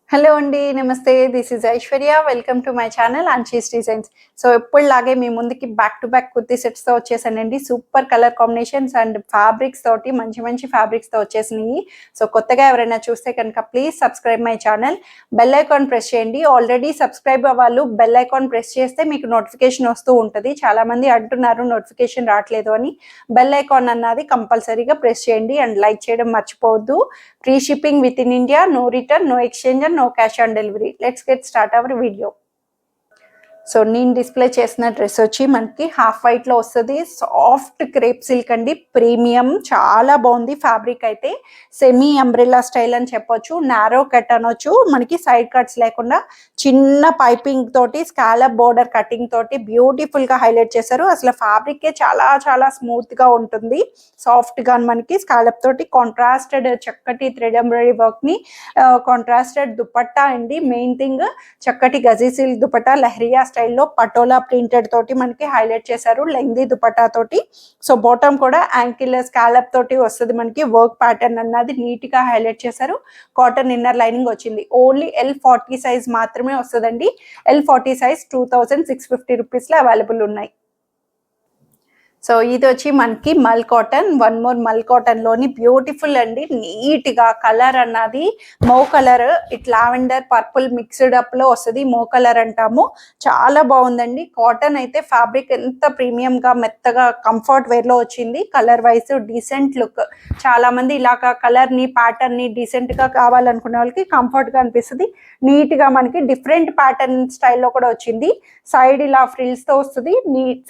Hello అండి. నమస్తే. This is Aishwarya. Welcome to my channel Anchis designs. So ఎప్పుడులాగే మీ ముందుకి బ్యాక్ టు బ్యాక్ కుర్తీ సెట్స్‌తో వచ్చేసానండి. Super colour combinations and fabrics తోటి మంచి మంచి ఫ్యాబ్రిక్స్‌తో వచ్చేసినాయి. సో కొత్తగా ఎవరైనా చూస్తే కనుక please subscribe my channel. Bell icon press చేయండి. ఆల్రెడీ సబ్స్క్రైబ్ అవ్వాలి బెల్ ఐకాన్ ప్రెస్ చేస్తే మీకు నోటిఫికేషన్ వస్తూ ఉంటుంది. చాలామంది అంటున్నారు నోటిఫికేషన్ రావట్లేదు అని. బెల్ ఐకాన్ అన్నది కంపల్సరీగా ప్రెస్ చేయండి అండ్ లైక్ చేయడం మర్చిపోవద్దు. Free shipping within India, no return, no exchange and no cash on delivery. Let's get start our video. So నేను డిస్ప్లే చేసిన డ్రెస్ వచ్చి మనకి హాఫ్ వైట్లో వస్తుంది. సాఫ్ట్ క్రేప్ సిల్క్ అండి, ప్రీమియం, చాలా బాగుంది. ఫ్యాబ్రిక్ అయితే సెమీ అంబ్రెల్లా స్టైల్ అని చెప్పొచ్చు. నారో కట్ అనొచ్చు. మనకి సైడ్ కట్స్ లేకుండా చిన్న పైపింగ్ తోటి స్కాలప్ బోర్డర్ కటింగ్ తోటి బ్యూటిఫుల్గా హైలైట్ చేశారు. అసలు ఫ్యాబ్రికే చాలా చాలా స్మూత్గా ఉంటుంది. సాఫ్ట్గా మనకి స్కాలప్ తోటి కాంట్రాస్టెడ్ చక్కటి థ్రెడ్ ఎంబ్రాయిడరీ వర్క్ని, కాంట్రాస్టెడ్ దుపట్టా అండి. మెయిన్ థింగ్ చక్కటి గజీ సిల్క్ దుపట్టా లెహరియా స్టైల్లో పటోలా ప్రింటెడ్ తోటి మనకి హైలైట్ చేశారు. లెంగ్దీ దుపట్టా తోటి. సో బాటమ్ కూడా యాంకిల్ స్కాలప్ తోటి వస్తుంది. మనకి వర్క్ ప్యాటర్న్ అన్నది నీట్ గా హైలైట్ చేశారు. కాటన్ ఇన్నర్ లైనింగ్ వచ్చింది. ఓన్లీ L40 సైజ్ మాత్రమే వస్తుందండి. L40 సైజ్ 2650 రూపీస్లో అవైలబుల్ ఉన్నాయి. సో ఇది వచ్చి మనకి మల్ కాటన్, వన్ మోర్ మల్ కాటన్ లోని బ్యూటిఫుల్ అండి. నీట్ గా కలర్ అన్నది మో colour, it lavender purple mixed up లో వస్తుంది. మో కలర్ అంటాము. చాలా బాగుందండి. కాటన్ అయితే ఫ్యాబ్రిక్ ఎంత ప్రీమియం గా మెత్తగా కంఫర్ట్ వేర్ లో వచ్చింది. Colour wise decent look. చాలా మంది ఇలాగా కలర్ ని ప్యాటర్న్ ని డీసెంట్ గా కావాలనుకునే వాళ్ళకి కంఫర్ట్ గా అనిపిస్తుంది. నీట్ గా మనకి డిఫరెంట్ ప్యాటర్న్ స్టైల్లో కూడా వచ్చింది. సైడ్ ఇలా ఫ్రిల్స్ తో వస్తుంది.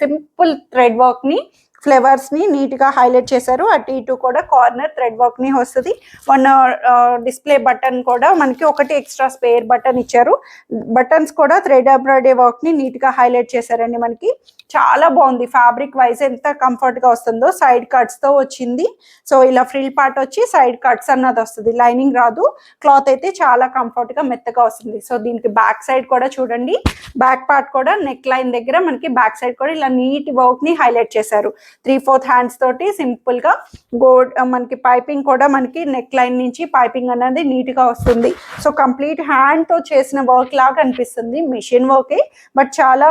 సింపుల్ థ్రెడ్ వర్క్ ని, ఫ్లేవర్స్ ని నీట్ గా హైలైట్ చేశారు. అటు ఇటు కూడా కార్నర్ థ్రెడ్ వర్క్ ని వస్తుంది. వన్ డిస్ప్లే బటన్ కూడా మనకి ఒకటి ఎక్స్ట్రా స్పేర్ బటన్ ఇచ్చారు. బటన్స్ కూడా థ్రెడ్ ఎంబ్రాయిడరీ వర్క్ ని నీట్ గా హైలైట్ చేశారండి. మనకి చాలా బాగుంది. ఫ్యాబ్రిక్ వైజ్ ఎంత కంఫర్ట్ గా వస్తుందో. సైడ్ కట్స్ తో వచ్చింది. సో ఇలా ఫ్రిల్ పార్ట్ వచ్చి సైడ్ కట్స్ అన్నది వస్తుంది. లైనింగ్ రాదు. క్లాత్ అయితే చాలా కంఫర్ట్ గా మెత్తగా వస్తుంది. సో దీనికి బ్యాక్ సైడ్ కూడా చూడండి. బ్యాక్ పార్ట్ కూడా నెక్ లైన్ దగ్గర మనకి బ్యాక్ సైడ్ కూడా ఇలా నీట్ వర్క్ ని హైలైట్ చేశారు. 3/4 హ్యాండ్స్ తోటి సింపుల్ గా గోల్డ్ మనకి పైపింగ్ కూడా మనకి నెక్ లైన్ నుంచి పైపింగ్ అనేది నీట్ గా వస్తుంది. సో కంప్లీట్ హ్యాండ్ తో చేసిన వర్క్ లాగా అనిపిస్తుంది. మిషన్ వర్కే బట్ చాలా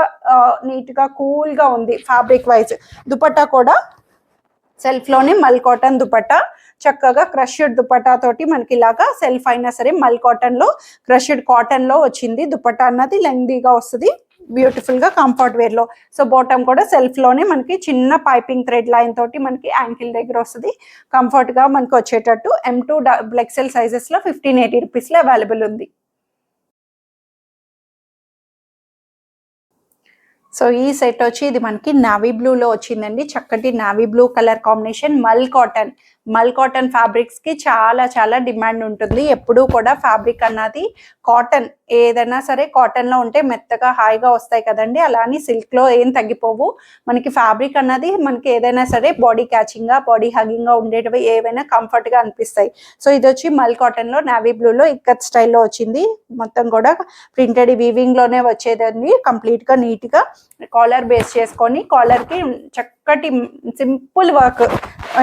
నీట్ గా కూల్ గా ఉంది. ఫ్యాబ్రిక్ వైజ్ దుపట్టా కూడా సెల్ఫ్ లోనే మల్ కాటన్ దుపట్టా, చక్కగా క్రష్డ్ దుపట్టా తోటి మనకి ఇలాగా సెల్ఫ్ అయినా సరే మల్ కాటన్ లో క్రష్డ్ కాటన్ లో వచ్చింది. దుపట్టా అన్నది లెంగ్దీగా వస్తుంది. బ్యూటిఫుల్ గా కంఫర్ట్ వేర్ లో. సో బాటమ్ కూడా సెల్ఫ్ లోనే మనకి చిన్న పైపింగ్ థ్రెడ్ లైన్ తోటి మనకి యాంకిల్ దగ్గర వస్తుంది. కంఫర్ట్ గా మనకి వచ్చేటట్టు M2 XL సైజెస్ లో 1580 రూపీస్ లో అవైలబుల్ ఉంది. సో ఈ సెట్ వచ్చి ఇది మనకి నావీ బ్లూలో వచ్చిందండి. చక్కటి నావీ బ్లూ కలర్ కాంబినేషన్. మల్ కాటన్ ఫ్యాబ్రిక్స్ కి చాలా చాలా డిమాండ్ ఉంటుంది. ఎప్పుడూ కూడా ఫ్యాబ్రిక్ అన్నది కాటన్ ఏదైనా సరే కాటన్ లో ఉంటే మెత్తగా హాయిగా వస్తాయి కదండి. అలా అని సిల్క్ లో ఏం తగ్గిపోవు. మనకి ఫ్యాబ్రిక్ అన్నది మనకి ఏదైనా సరే బాడీ క్యాచింగ్ గా బాడీ హగింగ్ గా ఉండేటివి ఏవైనా కంఫర్ట్ గా అనిపిస్తాయి. సో ఇది వచ్చి మల్ కాటన్ లో నావీ బ్లూలో ఇక్కత్ స్టైల్లో వచ్చింది. మొత్తం కూడా ప్రింటెడ్ వీవింగ్ లోనే వచ్చేదండి. కంప్లీట్ గా నీట్ గా కాలర్ బేస్ చేసుకొని కాలర్ కి చక్కటి సింపుల్ వర్క్,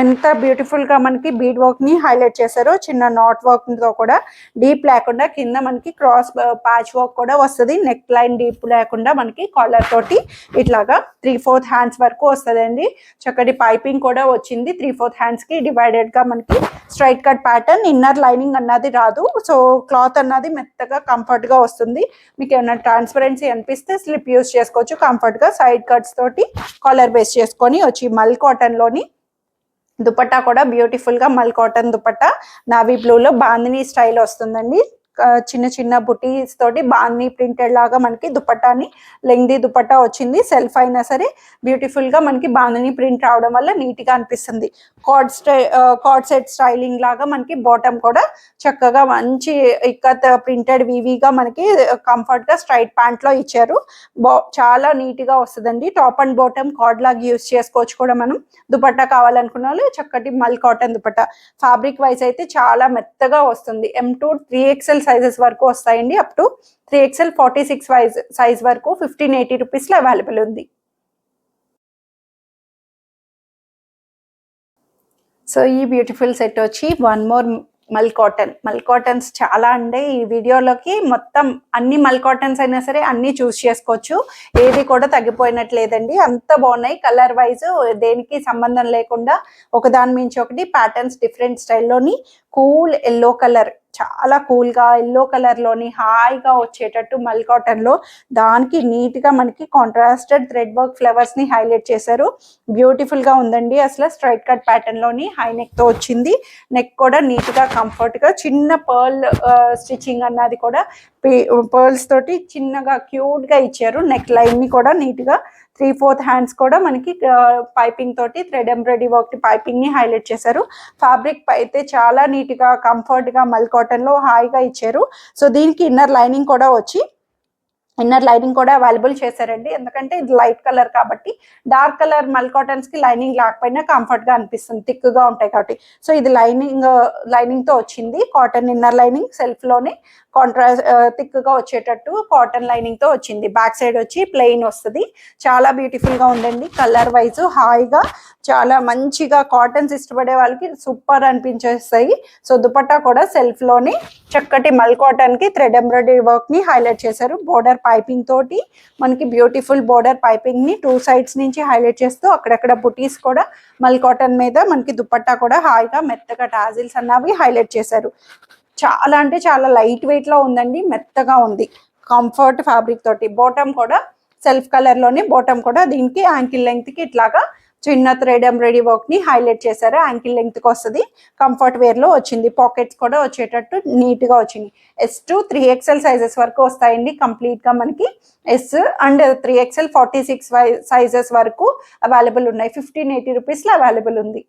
ఎంత బ్యూటిఫుల్ గా మనకి బీడ్ వర్క్ ని హైలైట్ చేశారో. చిన్న నాట్ వర్క్ తో కూడా డీప్ లేకుండా కింద మనకి క్రాస్ ప్యాచ్ వర్క్ కూడా వస్తుంది. నెక్ లైన్ డీప్ లేకుండా మనకి కాలర్ తోటి ఇట్లాగా 3/4 హ్యాండ్స్ వరకు వస్తుందండి. చక్కటి పైపింగ్ కూడా వచ్చింది. 3/4 హ్యాండ్స్ కి డివైడెడ్ గా మనకి straight cut pattern. Inner lining అన్నది రాదు. సో క్లాత్ అన్నది మెత్తగా కంఫర్ట్ గా వస్తుంది. మీకు ఏమైనా ట్రాన్స్పరెన్సీ అనిపిస్తే స్లిప్ యూస్ చేసుకోవచ్చు కంఫర్ట్ గా. సైడ్ కట్స్ తోటి కాలర్ బేస్ చేసుకొని వచ్చి మల్ కాటన్ లోని దుపట్టా కూడా బ్యూటిఫుల్ గా మల్ కాటన్ దుపట్టా నావీ బ్లూలో బాందినీ స్టైల్ వస్తుందండి. చిన్న చిన్న బుటీస్ తోటి బాందినీ ప్రింటెడ్ లాగా మనకి దుపట్టాని లెంగ్దీ దుపట్టా వచ్చింది. సెల్ఫ్ అయినా సరే బ్యూటిఫుల్ గా మనకి బాందినీ ప్రింట్ రావడం వల్ల నీట్ గా అనిపిస్తుంది. కార్డ్ సెట్ స్టైలింగ్ లాగా మనకి బాటమ్ కూడా చక్కగా మంచి ఇక్కత్ ప్రింటెడ్ వీవీగా మనకి కంఫర్ట్ గా స్ట్రైట్ ప్యాంట్ లో ఇచ్చారు. చాలా నీట్ గా వస్తుందండి. టాప్ అండ్ బాటమ్ కార్డ్ లాగా యూస్ చేసుకోవచ్చు కూడా మనం. దుపట్టా కావాలనుకున్న వాళ్ళు చక్కటి మల్ కాటన్ దుపట్టా. ఫ్యాబ్రిక్ వైజ్ అయితే చాలా మెత్తగా వస్తుంది. M2 3XL సైజెస్ వరకు వస్తాయండి. అప్ టు 3XL 46 సైజ్ వరకు 1580 రూపీస్ లో అవైలబుల్ ఉంది. సో ఈ బ్యూటిఫుల్ సెట్ వచ్చి వన్ మోర్ మల్ కాటన్స్ చాలా అండి. ఈ వీడియోలోకి మొత్తం అన్ని మల్ కాటన్స్ అయినా సరే అన్ని చూస్ చేసుకోవచ్చు, ఏది కూడా తగ్గిపోయినట్లేదండి. అంత బాగున్నాయి కలర్ వైజ్, దేనికి సంబంధం లేకుండా ఒకదాని మించి ఒకటి ప్యాటర్న్స్ డిఫరెంట్ స్టైల్లోని. కూల్ ఎల్లో కలర్, చాలా కూల్గా ఎల్లో కలర్లోని హాయిగా వచ్చేటట్టు మల్ కాటన్లో, దానికి నీట్గా మనకి కాంట్రాస్టెడ్ థ్రెడ్ వర్క్ ఫ్లవర్స్ని హైలైట్ చేశారు. బ్యూటిఫుల్గా ఉందండి. అసలు స్ట్రైట్ కట్ ప్యాటర్న్లోని హై నెక్తో వచ్చింది. నెక్ కూడా నీట్గా కంఫర్ట్గా చిన్న పర్ల్ స్టిచ్చింగ్ అన్నది కూడా పర్ల్స్ తోటి చిన్నగా క్యూట్గా ఇచ్చారు. నెక్ లైన్ని కూడా నీట్గా 3/4 హ్యాండ్స్ కూడా మనకి పైపింగ్ తోటి థ్రెడ్ ఎంబ్రాయిడరీ వర్క్ పైపింగ్ ని హైలైట్ చేశారు. ఫ్యాబ్రిక్ అయితే చాలా నీట్ గా కంఫర్ట్ గా మల్ కాటన్ లో హాయిగా ఇచ్చారు. సో దీనికి ఇన్నర్ లైనింగ్ కూడా వచ్చి అవైలబుల్ చేశారండి. ఎందుకంటే ఇది లైట్ కలర్ కాబట్టి, డార్క్ కలర్ మల్ కాటన్స్ కి లైనింగ్ లేకపోయినా కంఫర్ట్ గా అనిపిస్తుంది, థిక్ గా ఉంటాయి కాబట్టి. సో ఇది లైనింగ్ తో వచ్చింది. కాటన్ ఇన్నర్ లైనింగ్ సెల్ఫ్ లోనే థిక్ గా వచ్చేటట్టు కాటన్ లైనింగ్ తో వచ్చింది. బ్యాక్ సైడ్ వచ్చి ప్లెయిన్ వస్తుంది. చాలా బ్యూటిఫుల్ గా ఉందండి. కలర్ వైజ్ హాయిగా చాలా మంచిగా కాటన్స్ ఇష్టపడే వాళ్ళకి సూపర్ అనిపించేస్తాయి. సో దుపట్టా కూడా సెల్ఫ్ లోనే చక్కటి మల్ కాటన్ కి థ్రెడ్ ఎంబ్రాయిడరీ వర్క్ ని హైలైట్ చేశారు. బోర్డర్ పైపింగ్ తోటి మనకి బ్యూటిఫుల్ బోర్డర్ పైపింగ్ ని 2 sides నుంచి హైలైట్ చేస్తూ అక్కడక్కడ బుటీస్ కూడా మల్ కాటన్ మీద మనకి దుపట్టా కూడా హాయిగా మెత్తగా టాజిల్స్ అన్నవి హైలైట్ చేశారు. చాలా అంటే చాలా లైట్ వెయిట్ లో ఉందండి. మెత్తగా ఉంది, కంఫర్ట్ ఫ్యాబ్రిక్ తోటి. బాటమ్ కూడా సెల్ఫ్ కలర్ లోనే, బాటమ్ కూడా దీనికి యాంకిల్ లెంగ్త్ కి ఇట్లాగా చిన్న థ్రెడ్ ఎంబ్రాయిడరీ వర్క్ ని హైలైట్ చేశారు. యాంకిల్ లెంగ్త్ కి వస్తుంది. కంఫర్ట్ వేర్ లో వచ్చింది. పాకెట్స్ కూడా వచ్చేటట్టు నీట్ గా వచ్చింది. S to 3XL సైజెస్ వరకు వస్తాయండి. కంప్లీట్ గా మనకి S అండ్ 3XL 46 సైజెస్ వరకు అవైలబుల్ ఉన్నాయి. 1580 రూపీస్ లో అవైలబుల్ ఉంది.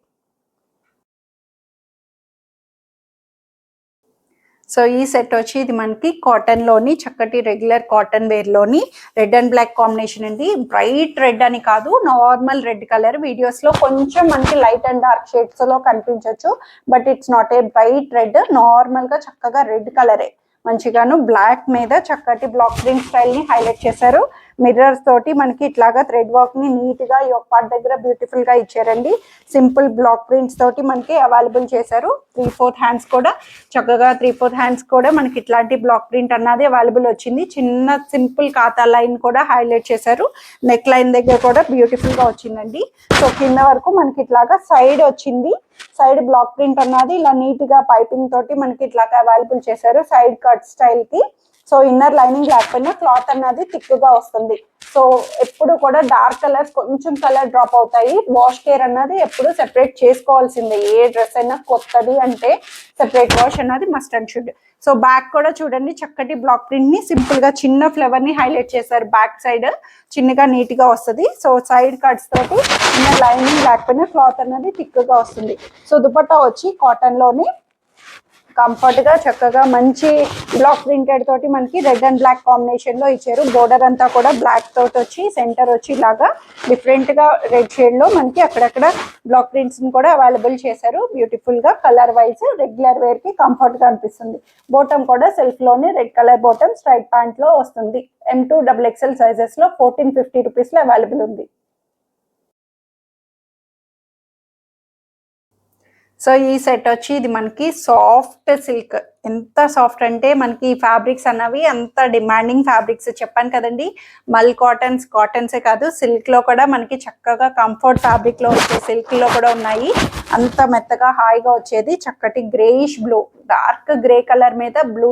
సో ఈ సెట్ వచ్చి ఇది మనకి కాటన్ లోని చక్కటి రెగ్యులర్ కాటన్ వేర్ లోని రెడ్ అండ్ బ్లాక్ కాంబినేషన్ అండి. బ్రైట్ రెడ్ అని కాదు, నార్మల్ రెడ్ కలర్. వీడియోస్ లో కొంచెం మనకి లైట్ అండ్ డార్క్ షేడ్స్ లో కనిపించవచ్చు, but it's not a bright red. Normal గా చక్కగా రెడ్ కలరే. మంచిగాను బ్లాక్ మీద చక్కటి బ్లాక్ ప్రింట్ స్టైల్ ని హైలైట్ చేశారు. మిర్రర్స్ తోటి మనకి ఇట్లాగా థ్రెడ్ వర్క్ ని నీట్ గా ఈ ఒక పార్ట్ దగ్గర బ్యూటిఫుల్ గా ఇచ్చారండి. సింపుల్ బ్లాక్ ప్రింట్స్ తోటి మనకి అవైలబుల్ చేశారు. 3/4 హ్యాండ్స్ కూడా చక్కగా 3/4 హ్యాండ్స్ కూడా మనకి ఇట్లాంటి బ్లాక్ ప్రింట్ అన్నది అవైలబుల్ వచ్చింది. చిన్న సింపుల్ ఖాతా లైన్ కూడా హైలైట్ చేశారు. నెక్ లైన్ దగ్గర కూడా బ్యూటిఫుల్ గా వచ్చిందండి. సో కింద వరకు మనకి ఇట్లాగా సైడ్ వచ్చింది. సైడ్ బ్లాక్ ప్రింట్ అన్నది ఇలా నీట్ గా పైపింగ్ తోటి మనకి ఇట్లాగా అవైలబుల్ చేశారు సైడ్ కట్ స్టైల్ కి. సో ఇన్నర్ లైనింగ్ లేకపోయినా క్లాత్ అన్నది థిక్ గా వస్తుంది. సో ఎప్పుడు కూడా డార్క్ కలర్స్ కొంచెం కలర్ డ్రాప్ అవుతాయి. వాష్ కేర్ అన్నది ఎప్పుడు సెపరేట్ చేసుకోవాల్సిందే. ఏ డ్రెస్ అయినా కొత్తది అంటే సెపరేట్ వాష్ అన్నది must and should. So back కూడా చూడండి, చక్కటి బ్లాక్ ప్రింట్ ని సింపుల్ గా చిన్న ఫ్లవర్ ని హైలైట్ చేశారు. బ్యాక్ సైడ్ చిన్నగా నీట్ గా వస్తుంది. సో సైడ్ కట్స్ తోటి ఇన్నర్ లైనింగ్ లేకపోయినా క్లాత్ అన్నది థిక్ గా వస్తుంది. సో దుపట్టా వచ్చి కాటన్ లోనే కంఫర్ట్ గా చక్కగా మంచి బ్లాక్ ప్రింటెడ్ తోటి మనకి రెడ్ అండ్ బ్లాక్ కాంబినేషన్ లో ఇచ్చారు. బోర్డర్ అంతా కూడా బ్లాక్ తోటి వచ్చి సెంటర్ వచ్చి ఇలాగా డిఫరెంట్ గా రెడ్ షేడ్ లో మనకి అక్కడక్కడ బ్లాక్ ప్రింట్స్ ని కూడా అవైలబుల్ చేశారు. బ్యూటిఫుల్ గా కలర్ వైజ్ రెగ్యులర్ వేర్ కి కంఫర్ట్ గా అనిపిస్తుంది. బాటమ్ కూడా సెల్ఫ్ లోనే red colour bottom straight pant లో వస్తుంది. M2 XXL సైజెస్ లో 1450 రూపీస్ లో అవైలబుల్ ఉంది. సో ఈ సెట్ వచ్చి ఇది మనకి సాఫ్ట్ సిల్క్. ఎంత సాఫ్ట్ అంటే మనకి ఫ్యాబ్రిక్స్ అన్నవి అంత డిమాండింగ్ ఫ్యాబ్రిక్స్. చెప్పాను కదండి, మల్ కాటన్సే కాదు, సిల్క్ లో కూడా మనకి చక్కగా కంఫర్ట్ ఫ్యాబ్రిక్ లో వచ్చే సిల్క్ లో కూడా ఉన్నాయి. అంత మెత్తగా హాయిగా వచ్చేది. చక్కటి greyish blue, dark grey colour మీద బ్లూ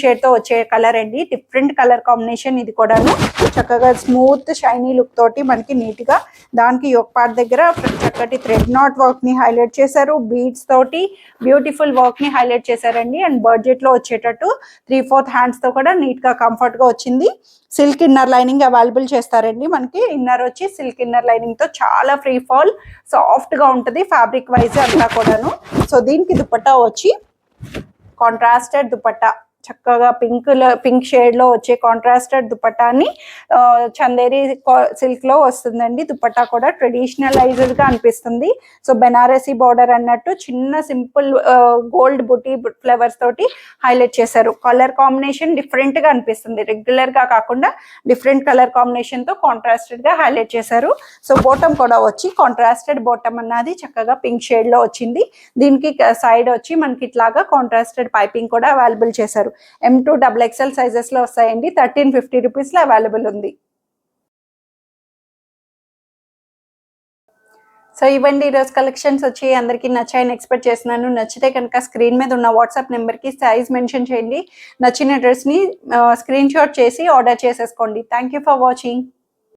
షేడ్ తో వచ్చే కలర్ అండి. డిఫరెంట్ కలర్ కాంబినేషన్ ఇది కూడాను. చక్కగా స్మూత్ షైనీ లుక్ తోటి మనకి నీట్ గా దానికి ఒక పార్ట్ దగ్గర చక్కటి థ్రెడ్ నాట్ వర్క్ ని హైలైట్ చేశారు. బీడ్స్ తోటి బ్యూటిఫుల్ వర్క్ ని హైలైట్ చేశారండి. అండ్ బడ్జెట్ లో వచ్చేటట్టు 3/4 హ్యాండ్స్ తో కూడా నీట్ గా కంఫర్ట్ గా వచ్చింది. సిల్క్ ఇన్నర్ లైనింగ్ అవైలబుల్ చేస్తారండి. మనకి ఇన్నర్ వచ్చి సిల్క్ ఇన్నర్ లైనింగ్ తో చాలా ఫ్రీ ఫాల్ సాఫ్ట్ గా ఉంటుంది ఫ్యాబ్రిక్ వైజ్ అంతా కూడాను. సో దీనికి దుపట్టా వచ్చి కాంట్రాస్టెడ్ దుపట్టా చక్కగా పింక్ షేడ్ లో వచ్చే కాంట్రాస్టెడ్ దుపట్టాని చందేరి సిల్క్ లో వస్తుందండి. దుపట్టా కూడా ట్రెడిషనలైజ్డ్ గా అనిపిస్తుంది. సో బెనారసీ బార్డర్ అన్నట్టు చిన్న సింపుల్ గోల్డ్ బుటీ ఫ్లవర్స్ తోటి హైలైట్ చేశారు. కలర్ కాంబినేషన్ డిఫరెంట్ గా అనిపిస్తుంది, రెగ్యులర్ గా కాకుండా డిఫరెంట్ కలర్ కాంబినేషన్ తో కాంట్రాస్టెడ్ గా హైలైట్ చేశారు. సో బాటమ్ కూడా వచ్చి కాంట్రాస్టెడ్ బాటమ్ అన్నది చక్కగా పింక్ షేడ్ లో వచ్చింది. దీనికి సైడ్ వచ్చి మనకి ఇట్లాగా కాంట్రాస్టెడ్ పైపింగ్ కూడా అవైలబుల్ చేశారు. M2 XXL సైజెస్ లో వస్తాయండి. 1350 రూపీస్ లో అవైలబుల్ ఉంది. సో ఇవ్వండి ఈరోజు కలెక్షన్స్ వచ్చి అందరికీ నచ్చాయని ఎక్స్పెక్ట్ చేస్తున్నాను. నచ్చితే కనుక స్క్రీన్ మీద ఉన్న వాట్సాప్ నెంబర్కి సైజ్ మెన్షన్ చేయండి. నచ్చిన డ్రెస్ని స్క్రీన్ షాట్ చేసి ఆర్డర్ చేసేసుకోండి. Thank you for watching.